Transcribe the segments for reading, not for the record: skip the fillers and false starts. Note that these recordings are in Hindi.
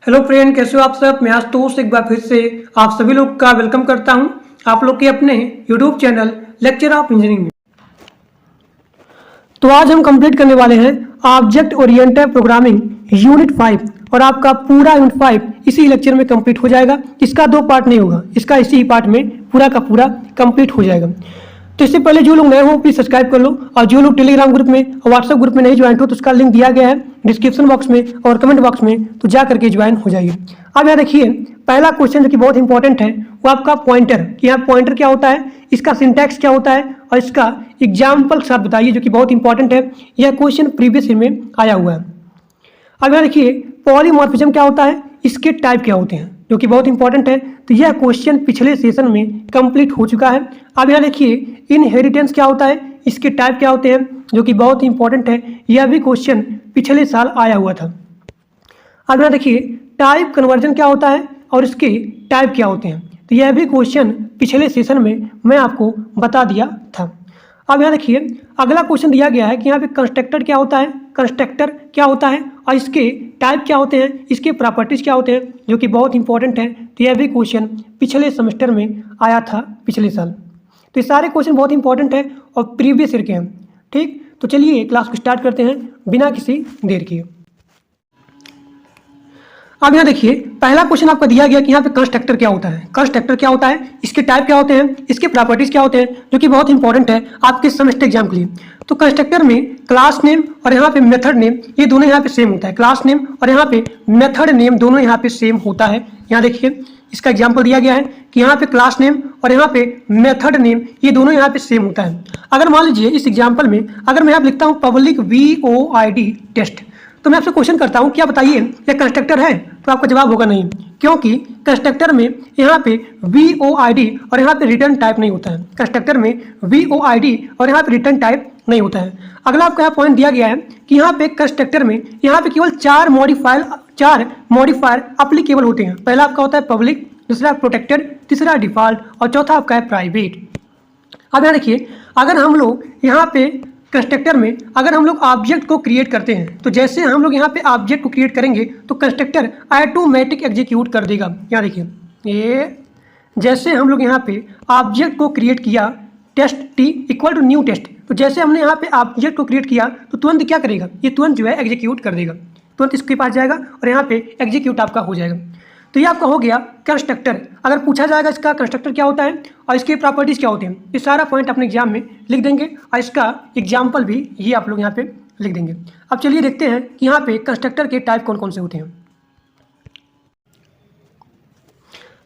हेलो फ्रेंड, कैसे हो आप सब। मैं आशुतोष एक बार फिर से आप सभी लोग का वेलकम करता हूं आप लोग के अपने YouTube channel lecture of engineering में। तो आज हम कंप्लीट करने वाले हैं ऑब्जेक्ट ओरिएंटेड प्रोग्रामिंग यूनिट 5 और आपका पूरा यूनिट 5 इसी लेक्चर में कंप्लीट हो जाएगा। इसका 2 पार्ट नहीं होगा, इसका इसी पार्ट में पूरा का पूरा कंप्लीट हो जाएगा। तो इससे पहले जो लोग नए हो प्लीज सब्सक्राइब कर लो, और जो लोग टेलीग्राम ग्रुप में और व्हाट्सएप ग्रुप में नहीं ज्वाइन हो तो उसका लिंक दिया गया है डिस्क्रिप्शन बॉक्स में और कमेंट बॉक्स में, तो जा करके ज्वाइन हो जाइए। अब यहाँ देखिए पहला क्वेश्चन जो कि बहुत इंपॉर्टेंट है वो आपका पॉइंटर, कि यहाँ पॉइंटर क्या होता है, इसका सिंटैक्स क्या होता है और इसका एग्जाम्पल के साथ बताइए, जो कि बहुत इंपॉर्टेंट है। यह क्वेश्चन प्रीवियस ईयर में आया हुआ है। अब यहाँ देखिए पॉलीमॉर्फिज्म क्या होता है, इसके टाइप क्या होते हैं, जो कि बहुत इंपॉर्टेंट है। तो यह क्वेश्चन पिछले सेशन में कंप्लीट हो चुका है। अब यहाँ देखिए इनहेरिटेंस क्या होता है, इसके टाइप क्या होते हैं, जो कि बहुत इंपॉर्टेंट है। यह भी क्वेश्चन पिछले साल आया हुआ था। अब यहाँ देखिए टाइप कन्वर्जन क्या होता है और इसके टाइप क्या होते हैं, तो यह भी क्वेश्चन पिछले सेशन में मैं आपको बता दिया था। अब यहाँ देखिए अगला क्वेश्चन दिया गया है कि यहाँ पे कंस्ट्रक्टर क्या होता है, कंस्ट्रक्टर क्या होता है और इसके टाइप क्या होते हैं, इसके प्रॉपर्टीज क्या होते हैं, जो कि बहुत इंपॉर्टेंट है। तो यह भी क्वेश्चन पिछले सेमेस्टर में आया था पिछले साल। तो ये सारे क्वेश्चन बहुत इंपॉर्टेंट है और प्रीवियस ईयर के हैं। ठीक, तो चलिए क्लास को स्टार्ट करते हैं बिना किसी देर के। अब यहाँ देखिए पहला क्वेश्चन आपको दिया गया कि यहाँ पे कंस्ट्रक्टर क्या होता है, कंस्ट्रक्टर क्या होता है, इसके टाइप क्या होते हैं, इसके प्रॉपर्टीज क्या होते हैं, जो कि बहुत इंपॉर्टेंट है आपके सेमेस्टर एग्जाम के लिए। तो कंस्ट्रक्टर में क्लास नेम और यहाँ पे मेथड नेम ये दोनों यहाँ पे सेम होता है। क्लास नेम और यहाँ पे मेथड नेम दोनों यहाँ पे सेम होता है। यहाँ देखिए इसका एग्जाम्पल दिया गया है कि यहाँ पे क्लास नेम और यहाँ पे मेथड नेम ये दोनों यहाँ पे सेम होता है। अगर मान लीजिए इस एग्जाम्पल में अगर मैं यहाँ पे लिखता हूँ पब्लिक VOID टेस्ट, तो मैं आपसे क्वेश्चन करता हूँ क्या बताइए यह कंस्ट्रक्टर है, तो आपका जवाब होगा नहीं, क्योंकि कंस्ट्रक्टर में यहाँ पे VOID और यहाँ पे रिटर्न टाइप नहीं होता है। कंस्ट्रक्टर में VOID और यहाँ पे रिटर्न टाइप नहीं होता है। अगला आपको यहाँ पॉइंट दिया गया है कि यहाँ पे कंस्ट्रक्टर में यहाँ पे केवल 4 मॉडिफायर अप्लीकेबल होते हैं। पहला आपका होता है पब्लिक, दूसरा प्रोटेक्टेड, तीसरा डिफॉल्ट और चौथा आपका है प्राइवेट। अब यहाँ देखिए अगर हम लोग यहाँ पे कंस्ट्रक्टर में अगर हम लोग ऑब्जेक्ट को क्रिएट करते हैं, तो जैसे हम लोग यहाँ पे ऑब्जेक्ट को क्रिएट करेंगे तो कंस्ट्रक्टर ऑटोमेटिक एग्जीक्यूट कर देगा। यहाँ देखिए ये जैसे हम लोग यहाँ पे ऑब्जेक्ट को क्रिएट किया test T equal to new test, तो जैसे हमने यहाँ पे ऑब्जेक्ट को क्रिएट किया तो तुरंत क्या करेगा, ये तुरंत जो है एग्जीक्यूट कर देगा, तुरंत इसके पास जाएगा और यहाँ पे एग्जीक्यूट आपका हो जाएगा। तो ये आपका हो गया कंस्ट्रक्टर। अगर पूछा जाएगा इसका कंस्ट्रक्टर क्या होता है और इसके प्रॉपर्टीज़ क्या होते हैं, ये सारा पॉइंट अपने एग्जाम में लिख देंगे और इसका एग्जाम्पल भी ये आप लोग यहाँ पे लिख देंगे। अब चलिए देखते हैं कि यहाँ पे कंस्ट्रक्टर के टाइप कौन कौन से होते हैं।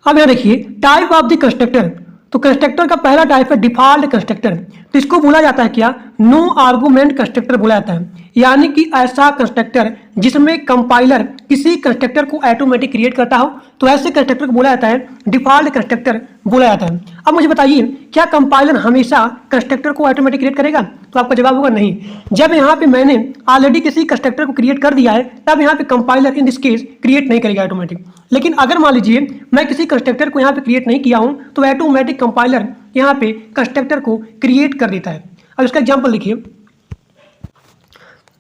अब यहाँ देखिए टाइप ऑफ द कंस्ट्रक्टर, तो कंस्ट्रक्टर का पहला टाइप है डिफॉल्ट कंस्ट्रक्टर। तो इसको बोला जाता है क्या, नो आर्गुमेंट कंस्ट्रक्टर बोला जाता है, यानी कि ऐसा कंस्ट्रक्टर जिसमें कंपाइलर किसी कंस्ट्रक्टर को ऑटोमेटिक क्रिएट करता हो, तो ऐसे कंस्ट्रक्टर को बोला जाता है डिफॉल्ट कंस्ट्रक्टर बोला जाता है। अब मुझे बताइए क्या कंपाइलर हमेशा कंस्ट्रक्टर को ऑटोमेटिक क्रिएट करेगा, तो आपका जवाब होगा नहीं। जब यहाँ पे मैंने ऑलरेडी किसी कंस्ट्रक्टर को क्रिएट कर दिया है तब यहाँ पे compiler in this case create नहीं करेगा ऑटोमेटिक। लेकिन अगर मान लीजिए मैं किसी कंस्ट्रक्टर को यहाँ पे क्रिएट नहीं किया हूँ तो ऑटोमेटिक कंपाइलर यहाँ पे कंस्ट्रक्टर को क्रिएट कर देता है। अब इसका एग्जाम्पल देखिए।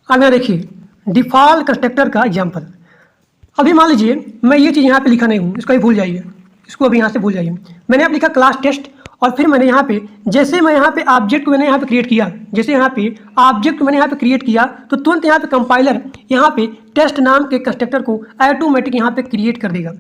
अब यहाँ देखिए डिफॉल्ट कंस्ट्रक्टर का एग्जाम्पल। अभी मान लीजिए मैं ये चीज़ यहाँ पे लिखा नहीं हूँ, इसको भी भूल जाइए, इसको अभी यहाँ से भूल जाइए। मैंने यहाँ लिखा क्लास टेस्ट और फिर मैंने यहाँ पे जैसे मैं यहाँ पे ऑब्जेक्ट को मैंने यहाँ पे क्रिएट किया, जैसे यहाँ पे ऑब्जेक्ट मैंने यहाँ पे क्रिएट किया तो तुरंत यहाँ पे कंपाइलर यहाँ पे टेस्ट नाम के कंस्ट्रक्टर को ऑटोमेटिक यहाँ पे क्रिएट कर देगा।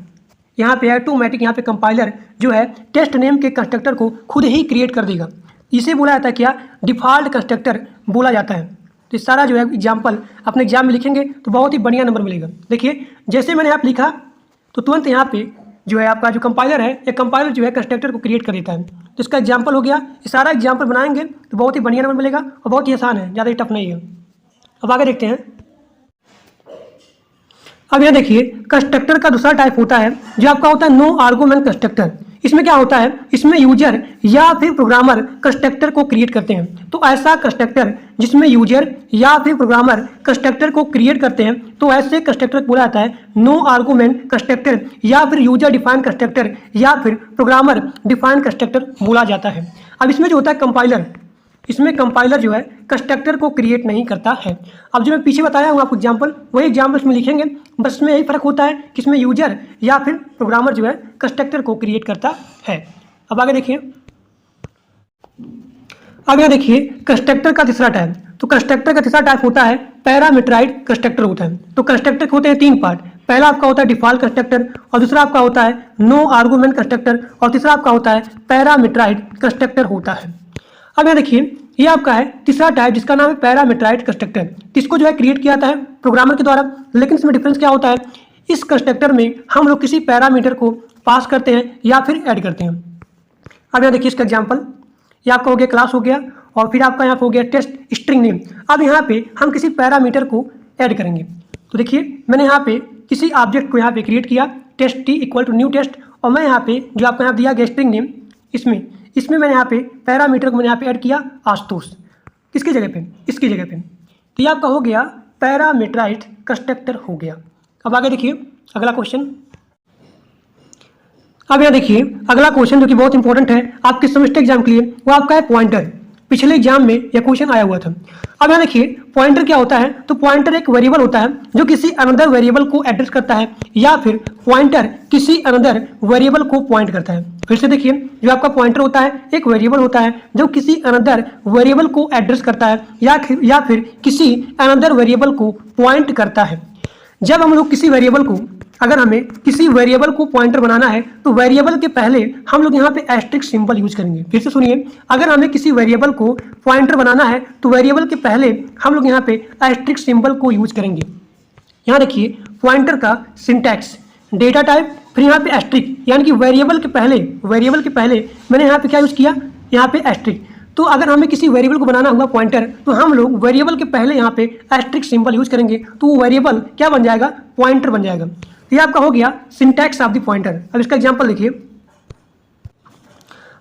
यहाँ पे ऑटोमेटिक यहाँ पे कंपाइलर जो है टेस्ट नेम के कंस्ट्रक्टर को खुद ही क्रिएट कर देगा। इसे बोला जाता है क्या, डिफॉल्ट कंस्ट्रक्टर बोला जाता है। तो ये सारा जो है एग्जाम्पल अपने एग्जाम में लिखेंगे तो बहुत ही बढ़िया नंबर मिलेगा। देखिए जैसे मैंने यहाँ पे लिखा तो तुरंत यहाँ पे जो है आपका जो कंपाइलर है, ये कंपाइलर जो है कंस्ट्रक्टर को क्रिएट कर देता है। तो इसका एग्जाम्पल हो गया। ये सारा एग्जाम्पल बनाएंगे तो बहुत ही बढ़िया नंबर मिलेगा और बहुत ही आसान है, ज़्यादा ही टफ नहीं है। अब आगे देखते हैं। अब यहाँ देखिए कंस्ट्रक्टर का दूसरा टाइप होता है जो आपका होता है नो आर्गुमेंट कंस्ट्रक्टर। इसमें क्या होता है, इसमें यूजर या फिर प्रोग्रामर कंस्ट्रक्टर को क्रिएट करते हैं। तो ऐसा कंस्ट्रक्टर जिसमें यूजर या फिर प्रोग्रामर कंस्ट्रक्टर को क्रिएट करते हैं तो ऐसे कंस्ट्रक्टर बोला जाता है नो आर्गुमेंट कंस्ट्रक्टर या फिर यूजर डिफाइन कंस्ट्रक्टर या फिर प्रोग्रामर डिफाइन कंस्ट्रक्टर बोला जाता है। अब इसमें जो होता है कंपाइलर, इसमें कंपाइलर जो है कंस्ट्रक्टर को क्रिएट नहीं करता है। अब जो मैं पीछे बताया हूँ आपको एग्जाम्पल, वही एग्जाम्पल इसमें लिखेंगे, बस में यही फर्क होता है कि इसमें यूजर या फिर प्रोग्रामर जो है कंस्ट्रक्टर को क्रिएट करता है। अब आगे देखिए, अब यहाँ देखिए कंस्ट्रक्टर का तीसरा टाइप। तो कंस्ट्रक्टर का तीसरा टाइप होता है पैरामीटराइज्ड कंस्ट्रक्टर होता है। तो कंस्ट्रक्टर के होते हैं 3 पार्ट। पहला आपका होता है डिफॉल्ट कंस्ट्रक्टर, और दूसरा आपका होता है नो आर्गुमेंट कंस्ट्रक्टर, और तीसरा आपका होता है पैरामीटराइज्ड कंस्ट्रक्टर होता है। अब यहाँ देखिए ये आपका है तीसरा टाइप जिसका नाम है पैरामीटराइज्ड कंस्ट्रक्टर। इसको जो है क्रिएट किया जाता है प्रोग्रामर के द्वारा, लेकिन इसमें डिफरेंस क्या होता है, इस कंस्ट्रक्टर में हम लोग किसी पैरामीटर को पास करते हैं या फिर ऐड करते हैं। अब यहाँ देखिए इसका एग्जाम्पल, ये आपका हो गया क्लास हो गया, और फिर आपका यहाँ पे हो गया टेस्ट स्ट्रिंग नेम। अब यहाँ पे हम किसी पैरामीटर को ऐड करेंगे। तो देखिए मैंने यहाँ पे किसी ऑब्जेक्ट को यहाँ पे क्रिएट किया test T equal to new test, और मैं यहाँ पे जो आपको यहाँ दिया गया स्ट्रिंग नेम, इसमें मैंने यहाँ पे पैरामीटर को मैंने यहाँ पे ऐड किया आशुतोष। किसकी जगह पे, इसकी जगह पे। तो ये आपका हो गया पैरामीटराइज्ड कंस्ट्रक्टर हो गया। अब आगे देखिए अगला क्वेश्चन। अब यहाँ देखिए अगला क्वेश्चन जो कि बहुत इंपॉर्टेंट है आपके सेमेस्टर एग्जाम के लिए, वो आपका है पॉइंटर। पिछले एग्जाम में यह क्वेश्चन आया हुआ था। अब यहाँ देखिए पॉइंटर क्या होता है, तो पॉइंटर एक वेरिएबल होता है जो किसी अनदर वेरिएबल को एड्रेस करता है, या फिर पॉइंटर किसी अनदर वेरिएबल को पॉइंट करता है। फिर से देखिए जो आपका पॉइंटर होता है एक वेरिएबल होता है जो किसी अनदर वेरिएबल को एड्रेस करता है या फिर किसी अनदर वेरिएबल को पॉइंट करता है। जब हम लोग किसी वेरिएबल को, अगर हमें किसी वेरिएबल को पॉइंटर बनाना है तो वेरिएबल के पहले हम लोग यहाँ पे एस्ट्रिक्स सिंबल यूज करेंगे। फिर से सुनिए, अगर हमें किसी वेरिएबल को पॉइंटर बनाना है तो वेरिएबल के पहले हम लोग यहाँ पे एस्ट्रिक्स सिंबल को यूज करेंगे। यहाँ देखिए पॉइंटर का सिंटैक्स डेटा टाइप, फिर यहाँ पे एस्ट्रिक, यानी कि वेरिएबल के पहले मैंने यहाँ पे क्या यूज किया, यहाँ पे एस्ट्रिक। तो अगर हमें किसी वेरिएबल को बनाना हुआ पॉइंटर तो हम लोग वेरिएबल के पहले यहाँ पे एस्ट्रिक सिंबल यूज करेंगे, तो वो वेरिएबल क्या बन जाएगा, पॉइंटर बन जाएगा। तो ये आपका हो गया सिंटैक्स ऑफ द पॉइंटर। अब इसका एग्जांपल देखिए।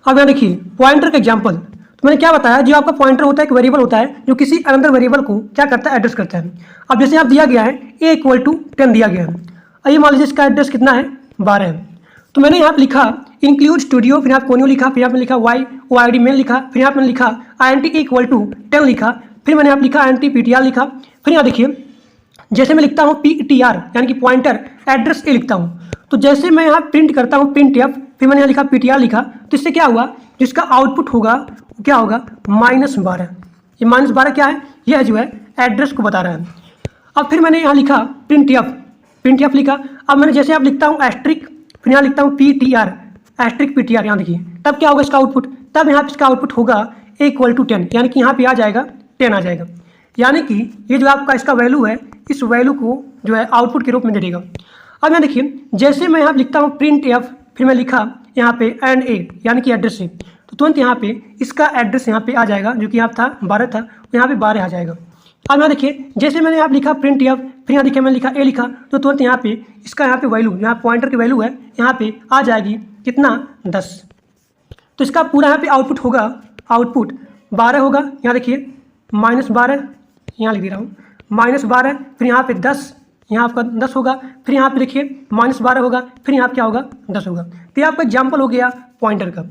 अब यहाँ देखिए पॉइंटर का एग्जांपल, तो मैंने क्या बताया, जो आपका पॉइंटर होता है एक वेरिएबल होता है जो किसी अनदर वेरिएबल को क्या करता है, एड्रेस करता है। अब जैसे आप दिया गया है a इक्वल टू 10 दिया गया है, अब ये मान लीजिए इसका एड्रेस कितना है, 12 है। तो मैंने यहाँ पे लिखा इंक्लूड स्टूडियो, फिर यहाँ कोनियो लिखा, फिर यहाँ पे लिखा Y O I D mail लिखा, फिर यहाँ पे लिखा INT इक्वल टू 10 लिखा, फिर मैंने यहाँ लिखा INT PTR लिखा। फिर यहाँ देखिए जैसे मैं लिखता हूँ PTR यानी कि पॉइंटर एड्रेस ए लिखता हूँ, तो जैसे मैं यहाँ प्रिंट करता हूँ printf, फिर मैंने यहाँ लिखा PTR लिखा, तो इससे क्या हुआ, जिसका आउटपुट होगा क्या होगा, -12। ये -12 क्या है, यह जो है एड्रेस को बता रहा है। अब फिर मैंने यहाँ लिखा printf लिखा। अब मैंने जैसे आप लिखता हूँ एस्ट्रिक, फिर यहाँ लिखता हूँ PTR एस्ट्रिक PTR, यहाँ देखिए तब क्या होगा इसका आउटपुट, तब यहाँ पे इसका आउटपुट होगा a इक्वल टू 10, यानी कि यहाँ पे आ जाएगा 10 आ जाएगा, यानी कि ये जो आपका इसका वैल्यू है इस वैल्यू को जो है आउटपुट के रूप में दे देगा। अब यहाँ देखिए जैसे मैं यहाँ लिखता हूँ printf, फिर मैं लिखा यहाँ पे AND A यानी कि एड्रेस है, तो तुरंत यहाँ पे इसका एड्रेस यहाँ पे आ जाएगा, जो कि यहाँ था 12 था, तो यहाँ पे 12 आ जाएगा। अब यहाँ देखिए जैसे मैंने यहाँ लिखा printf, फिर यहाँ देखिए मैंने लिखा a लिखा, तो तुरंत यहाँ पे इसका यहाँ पे वैल्यू, यहाँ पॉइंटर की वैल्यू है, यहाँ पे आ जाएगी कितना, 10। तो इसका पूरा यहाँ पे आउटपुट होगा, आउटपुट 12 होगा। यहाँ देखिए -12, यहाँ लिख दे रहा हूँ -12, फिर यहाँ पे 10, यहाँ आपका 10 होगा, फिर यहाँ पे देखिए -12 होगा, फिर यहाँ क्या होगा, 10 होगा। तो ये आपका एग्जाम्पल हो गया पॉइंटर का।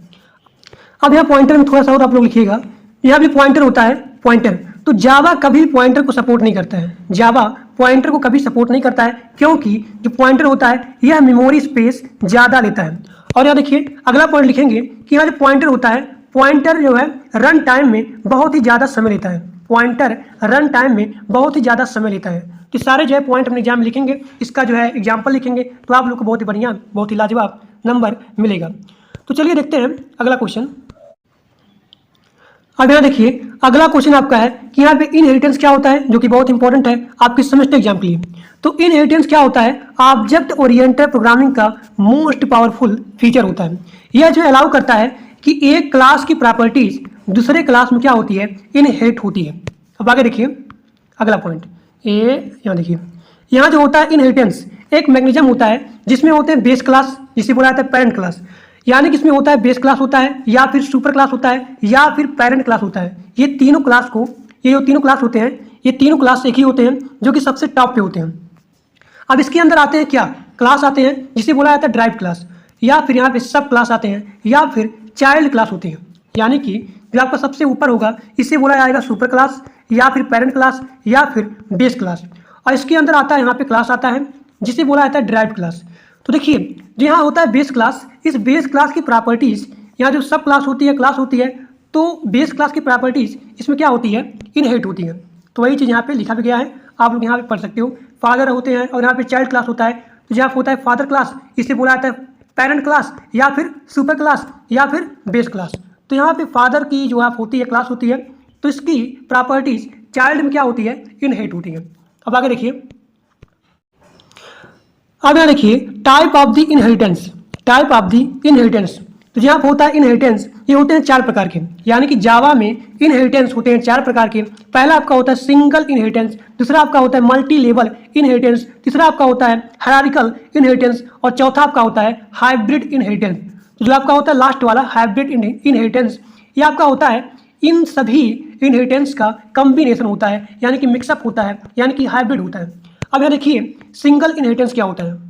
अब यहाँ पॉइंटर में थोड़ा सा और आप लोग लिखिएगा, यहाँ भी पॉइंटर होता है पॉइंटर, तो जावा कभी पॉइंटर को सपोर्ट नहीं करता है, जावा पॉइंटर को कभी सपोर्ट नहीं करता है, क्योंकि जो पॉइंटर होता है यह मेमोरी स्पेस ज़्यादा लेता है। और यहाँ देखिए अगला पॉइंट लिखेंगे कि यहाँ जो पॉइंटर होता है, पॉइंटर जो है रन टाइम में बहुत ही ज़्यादा समय लेता है, पॉइंटर रन टाइम में बहुत ही ज़्यादा समय लेता है। तो सारे जो है पॉइंट अपने एग्जाम में लिखेंगे, इसका जो है एग्जाम्पल लिखेंगे, तो आप लोग को बहुत ही बढ़िया, बहुत ही लाजवाब नंबर मिलेगा। तो चलिए देखते हैं अगला क्वेश्चन। अब यहाँ देखिए अगला क्वेश्चन आपका है कि यहाँ पे इनहेरिटेंस क्या होता है, जो कि बहुत इंपॉर्टेंट है आपके सेमेस्टर एग्जाम के लिए। तो इनहेरिटेंस क्या होता है, ऑब्जेक्ट ओरिएंटेड प्रोग्रामिंग का मोस्ट पावरफुल फीचर होता है। यह जो अलाउ करता है कि एक क्लास की प्रॉपर्टीज दूसरे क्लास में क्या होती है, इनहेरिट होती है। अब आगे देखिए अगला पॉइंट, यहाँ देखिए यहाँ जो होता है इनहेरिटेंस एक मैकेनिज्म होता है जिसमें होते हैं बेस क्लास, जिसे बोला जाता है पेरेंट क्लास, यानी कि इसमें होता है बेस क्लास होता है, या फिर सुपर क्लास होता है, या फिर पेरेंट क्लास होता है। ये तीनों क्लास को, ये जो तीनों क्लास होते हैं, ये तीनों क्लास एक ही होते हैं, जो कि सबसे टॉप पे होते हैं। अब इसके अंदर आते हैं क्या, क्लास आते हैं जिसे बोला जाता है ड्राइव क्लास, या फिर यहाँ पे सब क्लास आते हैं, या फिर चाइल्ड क्लास होते हैं। यानी कि जो आपका सबसे ऊपर होगा इसे बोला जाएगा सुपर क्लास या फिर पेरेंट क्लास या फिर बेस क्लास। और इसके अंदर आता है यहाँ पे क्लास आता है जिसे बोला जाता है ड्राइव क्लास। तो देखिए जो यहाँ होता है बेस क्लास, इस बेस क्लास की प्रॉपर्टीज़, यहाँ जो सब क्लास होती है क्लास होती है, तो बेस क्लास की प्रॉपर्टीज़ इसमें क्या होती है, इनहेरिट होती है। तो वही चीज़ यहाँ पे लिखा भी गया है, आप लोग यहाँ पे पढ़ सकते हो। फादर होते हैं और यहाँ पे चाइल्ड क्लास होता है, तो जहाँ होता है फादर क्लास इसे बोला जाता है पेरेंट क्लास या फिर सुपर क्लास या फिर बेस क्लास। तो यहाँ पे फादर की जो आप होती है क्लास होती है, तो इसकी प्रॉपर्टीज़ चाइल्ड में क्या होती है, इनहेरिट होती है। अब आगे देखिए, अब यहाँ देखिए type of the inheritance, type of the inheritance. तो जहाँ होता है इनहेरिटेंस, ये होते हैं 4 प्रकार के, यानी कि जावा में इनहेरिटेंस होते हैं 4 प्रकार के। पहला आपका होता है सिंगल इनहेरिटेंस, दूसरा आपका होता है मल्टी लेवल इनहेरिटेंस, तीसरा आपका होता है हायरार्किकल इनहेरिटेंस और चौथा आपका होता है हाइब्रिड इनहेरिटेंस। तो जो आपका होता है लास्ट वाला हाइब्रिड इनहेरिटेंस, ये आपका होता है इन सभी इनहेरिटेंस का कम्बिनेशन होता है, यानी कि मिक्सअप होता है, यानी कि हाइब्रिड होता है। अब यहाँ देखिए सिंगल इनहेरिटेंस क्या होता है।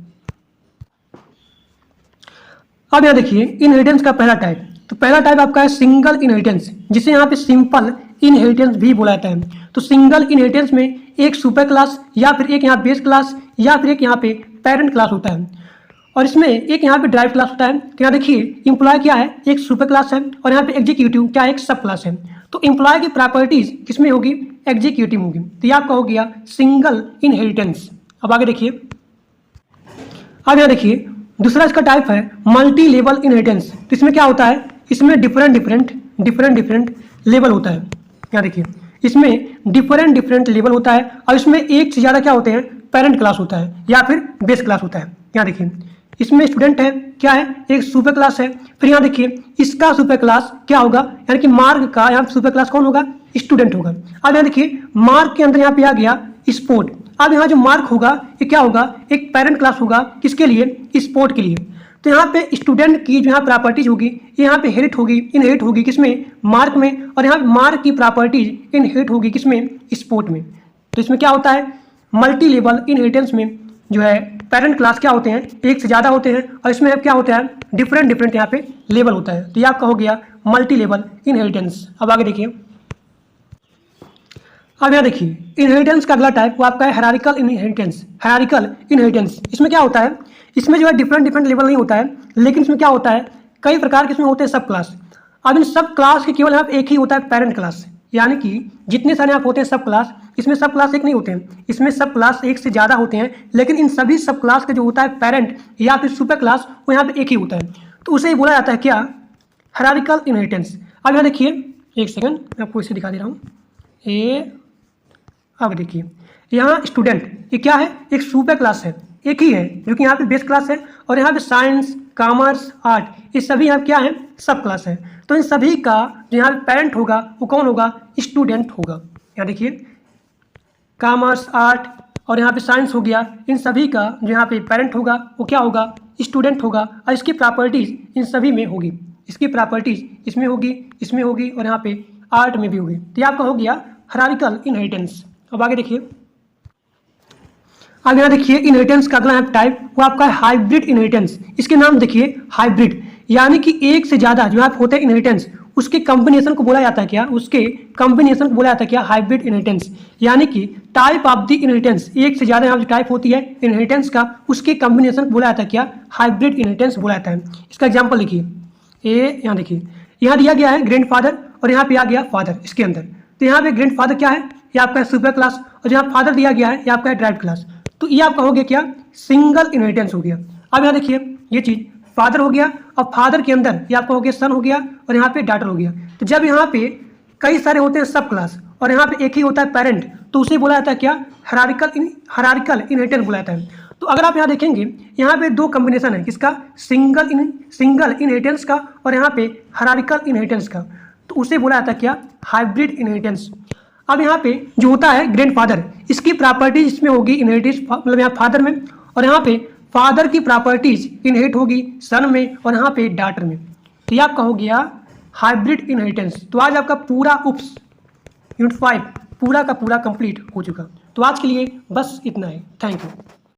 अब यहाँ देखिए इनहेरिटेंस का पहला टाइप, तो पहला टाइप आपका है सिंगल इनहेरिटेंस, जिसे यहाँ पे सिंपल इनहेरिटेंस भी बोला जाता है। तो सिंगल इनहेरिटेंस में एक सुपर क्लास या फिर एक यहाँ बेस क्लास या फिर एक यहाँ पे पेरेंट क्लास होता है, और इसमें एक यहाँ पे ड्राइव क्लास होता है। तो यहाँ देखिए इंप्लॉय क्या है, एक सुपर क्लास है, और यहाँ पे एग्जीक्यूटिव क्या है, एक सब क्लास है। तो इंप्लॉय की प्रॉपर्टीज किसमें होगी, एग्जीक्यूटिव होगी। तो ये आपका हो गया सिंगल इनहेरिटेंस। अब आगे देखिए, अब यहाँ देखिए दूसरा इसका टाइप है मल्टी लेवल इनहेरिटेंस। तो इसमें क्या होता है, इसमें डिफरेंट लेवल होता है। यहाँ देखिए इसमें डिफरेंट लेवल होता है, और इसमें एक से ज़्यादा क्या होते हैं, पेरेंट क्लास होता है या फिर बेस क्लास होता है। यहाँ देखिए इसमें स्टूडेंट है, क्या है, एक सुपर क्लास है। फिर यहाँ देखिए इसका सुपर क्लास क्या होगा, यानी कि मार्क का यहाँ सुपर क्लास कौन होगा, स्टूडेंट होगा। अब यहाँ देखिए मार्क के अंदर यहाँ पे आ गया स्पोर्ट। अब यहाँ जो मार्क होगा ये क्या होगा, एक पेरेंट क्लास होगा, किसके लिए, स्पोर्ट के लिए। तो यहाँ पे स्टूडेंट की जो यहाँ प्रॉपर्टीज होगी ये यहाँ पे इनहेरिट होगी किसमें, मार्क में, और यहाँ पे मार्क की प्रॉपर्टीज इनहेरिट होगी किसमें, स्पोर्ट में। तो इसमें क्या होता है, मल्टी लेवल इनहेरिटेंस में जो है पेरेंट क्लास क्या होते हैं, एक से ज़्यादा होते हैं, और इसमें क्या होता है, डिफरेंट यहाँ पे लेवल होता है। तो ये आपका हो गया मल्टी लेवल इनहेरिटेंस। अब आगे देखिए, अब यहाँ देखिए इनहेरिटेंस का अगला टाइप वो आपका है हायरार्किकल इनहेरिटेंस। हायरार्किकल इनहेरिटेंस इसमें क्या होता है, इसमें जो है डिफरेंट लेवल नहीं होता है, लेकिन इसमें क्या होता है, कई प्रकार के इसमें होते हैं सब क्लास। अब इन सब क्लास के केवल यहाँ पे एक ही होता है पेरेंट क्लास, यानी कि जितने सारे यहाँ होते हैं सब क्लास, इसमें सब क्लास एक नहीं होते हैं, इसमें सब क्लास एक से ज़्यादा होते हैं, लेकिन इन सभी सब क्लास का जो होता है पेरेंट या फिर सुपर क्लास वो यहाँ पे एक ही होता है। तो उसे ही बोला जाता है क्या, हायरार्किकल इनहेरिटेंस। अब यहाँ देखिए एक सेकंड मैं आपको इसे दिखा दे रहा हूँ। ये अब देखिए यहाँ स्टूडेंट ये क्या है, एक सुपर क्लास है, एक ही है, जो कि यहाँ पे बेस क्लास है, और यहाँ पे साइंस, कॉमर्स, आर्ट ये सभी यहाँ क्या है, सब क्लास है। तो इन सभी का जो यहाँ पे पेरेंट होगा वो कौन होगा, स्टूडेंट होगा। यहाँ देखिए कॉमर्स, आर्ट और यहाँ पे साइंस हो गया, इन सभी का जो यहाँ पे पेरेंट होगा वो क्या होगा, स्टूडेंट होगा, और इसकी प्रॉपर्टीज़ इन सभी में होगी, इसकी प्रॉपर्टीज़ इसमें होगी और यहाँ पे आर्ट में भी होगी। तो ये आपका हो गया हायरार्किकल इनहेरिटेंस। अब आगे देखिए, अब यहाँ देखिए इनहेरिटेंस का अगला टाइप वो आपका है हाइब्रिड इनहेरिटेंस। इसके नाम देखिए हाइब्रिड, यानी कि एक से ज़्यादा जो आप होते हैं इनहेरिटेंस उसके कॉम्बिनेशन को बोला जाता है क्या, उसके कॉम्बिनेशन को बोला जाता है क्या, हाइब्रिड इनहेरिटेंस। यानी कि टाइप ऑफ द इनहेरिटेंस, एक से ज़्यादा यहाँ जो टाइप होती है इनहेरिटेंस का उसके कॉम्बिनेशन को बोला जाता है क्या, हाइब्रिड इनहेरिटेंस बोला जाता है। इसका एग्जाम्पल देखिए, ये यहाँ देखिए यहाँ दिया गया है ग्रैंडफादर और यहाँ पे आ गया फादर इसके अंदर। तो यहाँ पे ग्रैंडफादर क्या है, ये आपका सुपर क्लास, और जहाँ फादर दिया गया है ये आपका ड्राइव क्लास। तो ये आपका हो गया क्या, सिंगल इनहेरिटेंस हो गया। अब यहाँ देखिए ये चीज़ फादर हो गया, और फादर के अंदर ये आपका हो गया सन हो गया, और यहाँ पे डॉटर हो गया। तो जब यहाँ पे कई सारे होते हैं सब क्लास और यहाँ पे एक ही होता है पेरेंट, तो उसे बोला जाता है क्या, हायरार्किकल इनहेरिटेंस बोला जाता है। तो अगर आप यहाँ देखेंगे यहाँ पे 2 कॉम्बिनेशन है, किसका, सिंगल इनहेरिटेंस का और यहाँ पे हायरार्किकल इनहेरिटेंस का, तो उसे बोला जाता है क्या, हाइब्रिड इनहेरिटेंस। अब यहाँ पे जो होता है ग्रैंडफादर, इसकी प्रॉपर्टीज इसमें होगी इनहेरिटेंस मतलब यहाँ फादर में, और यहाँ पे फादर की प्रॉपर्टीज इनहेरिट होगी सन में और यहाँ पे डॉटर में। तो ये आपका हो गया हाइब्रिड इनहेरिटेंस। तो आज आपका पूरा UPS यूनिट 5 पूरा का पूरा कंप्लीट हो चुका। तो आज के लिए बस इतना है, थैंक यू।